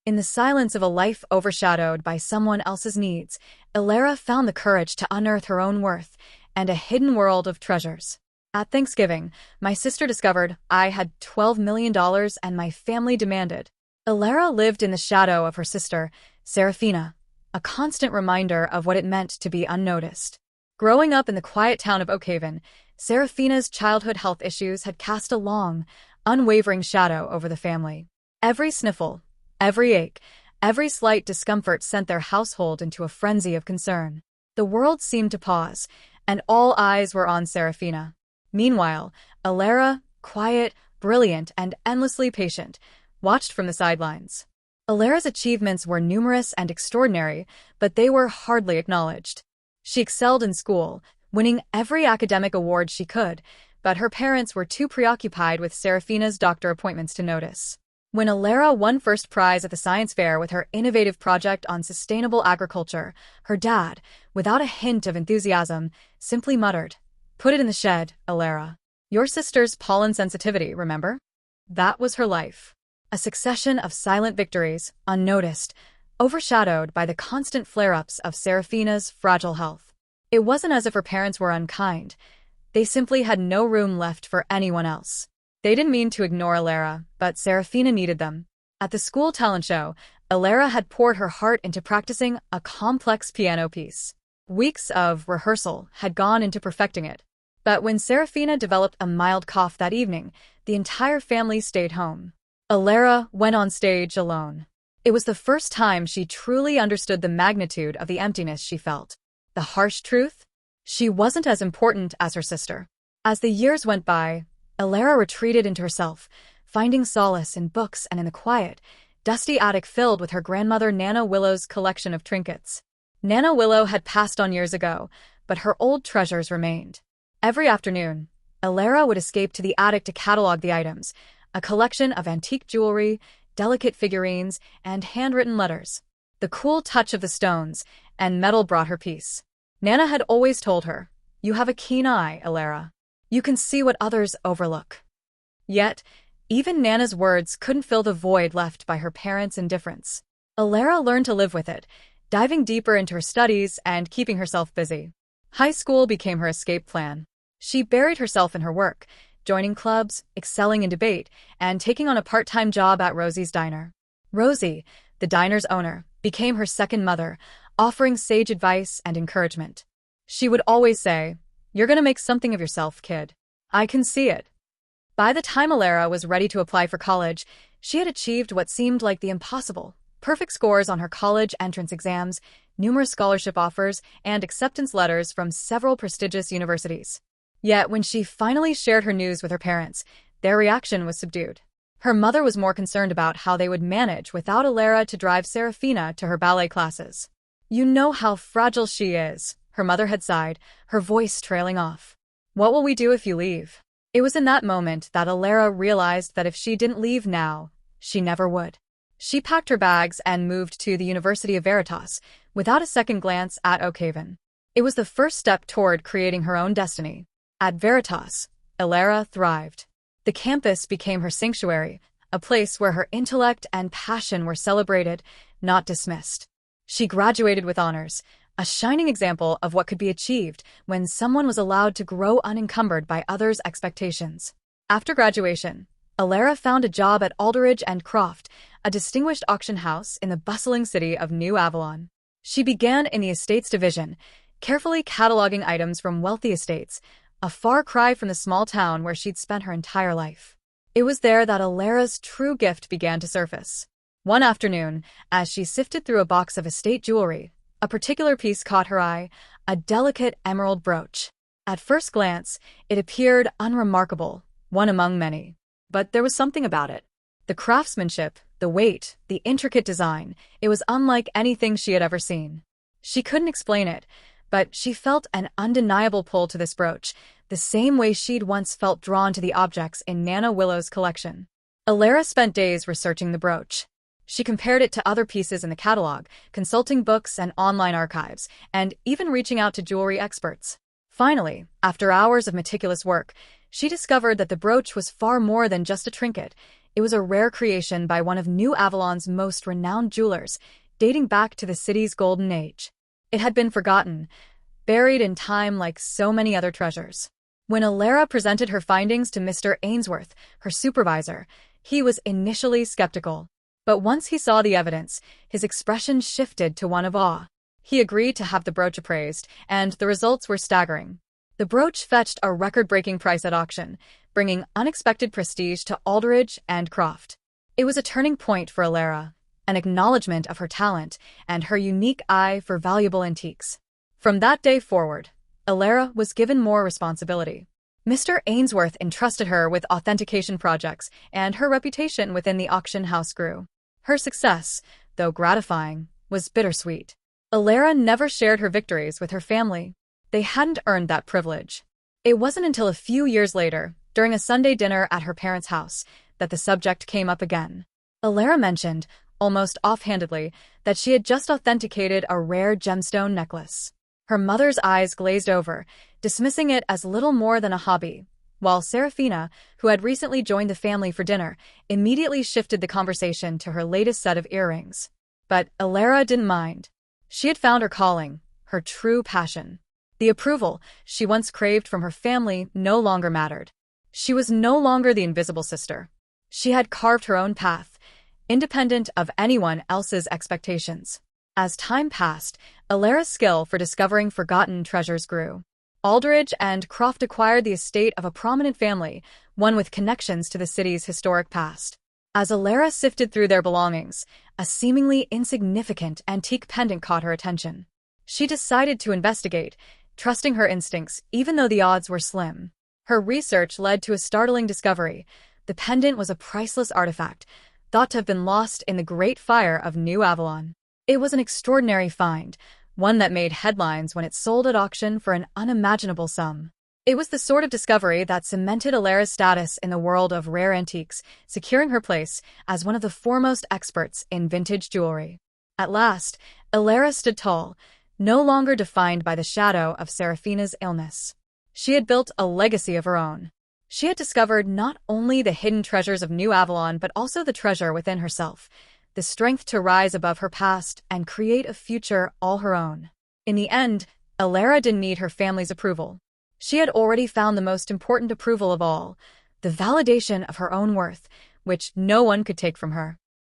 In the silence of a life overshadowed by someone else's needs, Elara found the courage to unearth her own worth and a hidden world of treasures. At Thanksgiving, my sister discovered I had $12 million and my family demanded. Elara lived in the shadow of her sister, Seraphina, a constant reminder of what it meant to be unnoticed. Growing up in the quiet town of Oakhaven, Seraphina's childhood health issues had cast a long, unwavering shadow over the family. Every sniffle, every ache, every slight discomfort sent their household into a frenzy of concern. The world seemed to pause, and all eyes were on Seraphina. Meanwhile, Elara, quiet, brilliant, and endlessly patient, watched from the sidelines. Elara's achievements were numerous and extraordinary, but they were hardly acknowledged. She excelled in school, winning every academic award she could, but her parents were too preoccupied with Seraphina's doctor appointments to notice. When Elara won first prize at the science fair with her innovative project on sustainable agriculture, her dad, without a hint of enthusiasm, simply muttered, "Put it in the shed, Elara. Your sister's pollen sensitivity, remember?" That was her life. A succession of silent victories, unnoticed, overshadowed by the constant flare-ups of Seraphina's fragile health. It wasn't as if her parents were unkind. They simply had no room left for anyone else. They didn't mean to ignore Elara, but Seraphina needed them. At the school talent show, Elara had poured her heart into practicing a complex piano piece. Weeks of rehearsal had gone into perfecting it. But when Seraphina developed a mild cough that evening, the entire family stayed home. Elara went on stage alone. It was the first time she truly understood the magnitude of the emptiness she felt. The harsh truth? She wasn't as important as her sister. As the years went by, Elara retreated into herself, finding solace in books and in the quiet, dusty attic filled with her grandmother Nana Willow's collection of trinkets. Nana Willow had passed on years ago, but her old treasures remained. Every afternoon, Elara would escape to the attic to catalog the items, a collection of antique jewelry, delicate figurines, and handwritten letters. The cool touch of the stones and metal brought her peace. Nana had always told her, "You have a keen eye, Elara. You can see what others overlook." Yet, even Nana's words couldn't fill the void left by her parents' indifference. Elara learned to live with it, diving deeper into her studies and keeping herself busy. High school became her escape plan. She buried herself in her work, joining clubs, excelling in debate, and taking on a part-time job at Rosie's Diner. Rosie, the diner's owner, became her second mother, offering sage advice and encouragement. She would always say, "You're gonna make something of yourself, kid. I can see it." By the time Elara was ready to apply for college, she had achieved what seemed like the impossible. Perfect scores on her college entrance exams, numerous scholarship offers, and acceptance letters from several prestigious universities. Yet when she finally shared her news with her parents, their reaction was subdued. Her mother was more concerned about how they would manage without Elara to drive Seraphina to her ballet classes. "You know how fragile she is," her mother had sighed, her voice trailing off. "What will we do if you leave?" It was in that moment that Elara realized that if she didn't leave now, she never would. She packed her bags and moved to the University of Veritas, without a second glance at Oakhaven. It was the first step toward creating her own destiny. At Veritas, Elara thrived. The campus became her sanctuary, a place where her intellect and passion were celebrated, not dismissed. She graduated with honors, a shining example of what could be achieved when someone was allowed to grow unencumbered by others' expectations. After graduation, Elara found a job at Aldridge and Croft, a distinguished auction house in the bustling city of New Avalon. She began in the estates division, carefully cataloging items from wealthy estates, a far cry from the small town where she'd spent her entire life. It was there that Elara's true gift began to surface. One afternoon, as she sifted through a box of estate jewelry, a particular piece caught her eye, a delicate emerald brooch. At first glance, it appeared unremarkable, one among many. But there was something about it. The craftsmanship, the weight, the intricate design, it was unlike anything she had ever seen. She couldn't explain it, but she felt an undeniable pull to this brooch, the same way she'd once felt drawn to the objects in Nana Willow's collection. Elara spent days researching the brooch. She compared it to other pieces in the catalog, consulting books and online archives, and even reaching out to jewelry experts. Finally, after hours of meticulous work, she discovered that the brooch was far more than just a trinket. It was a rare creation by one of New Avalon's most renowned jewelers, dating back to the city's golden age. It had been forgotten, buried in time like so many other treasures. When Elara presented her findings to Mr. Ainsworth, her supervisor, he was initially skeptical. But once he saw the evidence, his expression shifted to one of awe. He agreed to have the brooch appraised, and the results were staggering. The brooch fetched a record-breaking price at auction, bringing unexpected prestige to Aldridge and Croft. It was a turning point for Elara, an acknowledgement of her talent and her unique eye for valuable antiques. From that day forward, Elara was given more responsibility. Mr. Ainsworth entrusted her with authentication projects, and her reputation within the auction house grew. Her success, though gratifying, was bittersweet. Elara never shared her victories with her family. They hadn't earned that privilege. It wasn't until a few years later, during a Sunday dinner at her parents' house, that the subject came up again. Elara mentioned, almost offhandedly, that she had just authenticated a rare gemstone necklace. Her mother's eyes glazed over, dismissing it as little more than a hobby, while Seraphina, who had recently joined the family for dinner, immediately shifted the conversation to her latest set of earrings. But Elara didn't mind. She had found her calling, her true passion. The approval she once craved from her family no longer mattered. She was no longer the invisible sister. She had carved her own path, independent of anyone else's expectations. As time passed, Elara's skill for discovering forgotten treasures grew. Aldridge and Croft acquired the estate of a prominent family, one with connections to the city's historic past. As Elara sifted through their belongings, a seemingly insignificant antique pendant caught her attention. She decided to investigate, trusting her instincts even though the odds were slim. Her research led to a startling discovery. The pendant was a priceless artifact, thought to have been lost in the Great Fire of New Avalon. It was an extraordinary find, one that made headlines when it sold at auction for an unimaginable sum. It was the sort of discovery that cemented Elara's status in the world of rare antiques, securing her place as one of the foremost experts in vintage jewelry. At last, Elara stood tall, no longer defined by the shadow of Seraphina's illness. She had built a legacy of her own. She had discovered not only the hidden treasures of New Avalon but also the treasure within herself, the strength to rise above her past and create a future all her own. In the end, Elara didn't need her family's approval. She had already found the most important approval of all, the validation of her own worth, which no one could take from her.